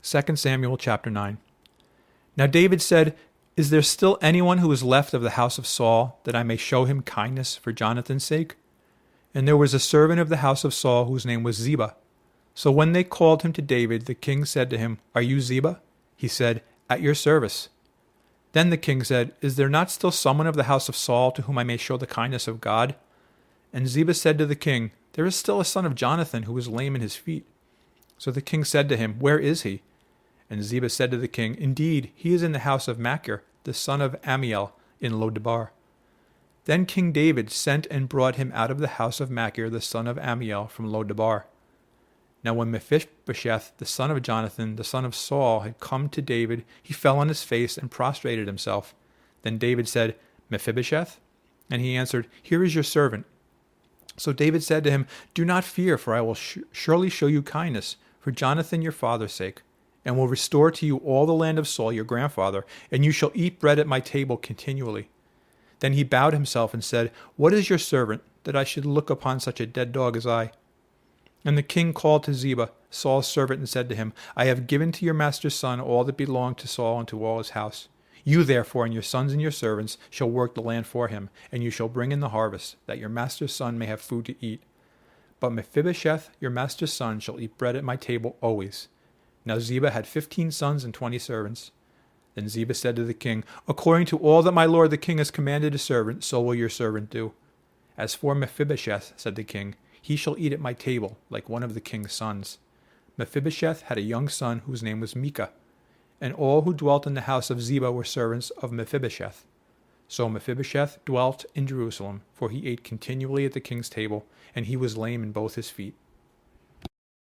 2 Samuel chapter 9. Now David said, "Is there still anyone who is left of the house of Saul, that I may show him kindness for Jonathan's sake?" And there was a servant of the house of Saul whose name was Ziba. So when they called him to David, the king said to him, "Are you Ziba?" He said, "At your service." Then the king said, "Is there not still someone of the house of Saul to whom I may show the kindness of God?" And Ziba said to the king, "There is still a son of Jonathan who is lame in his feet." So the king said to him, "Where is he?" And Ziba said to the king, "Indeed, he is in the house of Machir, the son of Ammiel, in Lodebar." Then King David sent and brought him out of the house of Machir, the son of Ammiel, from Lodebar. Now when Mephibosheth, the son of Jonathan, the son of Saul, had come to David, he fell on his face and prostrated himself. Then David said, "Mephibosheth?" And he answered, "Here is your servant." So David said to him, "Do not fear, for I will surely show you kindness, for Jonathan your father's sake, and will restore to you all the land of Saul your grandfather, and you shall eat bread at my table continually." Then he bowed himself and said, "What is your servant, that I should look upon such a dead dog as I?" And the king called to Ziba, Saul's servant, and said to him, "I have given to your master's son all that belonged to Saul and to all his house. You therefore and your sons and your servants shall work the land for him, and you shall bring in the harvest, that your master's son may have food to eat. But Mephibosheth, your master's son, shall eat bread at my table always." Now Ziba had 15 sons and 20 servants. Then Ziba said to the king, "According to all that my lord the king has commanded his servant, so will your servant do. As for Mephibosheth," said the king, "he shall eat at my table, like one of the king's sons." Mephibosheth had a young son whose name was Micah, and all who dwelt in the house of Ziba were servants of Mephibosheth. So Mephibosheth dwelt in Jerusalem, for he ate continually at the king's table, and he was lame in both his feet.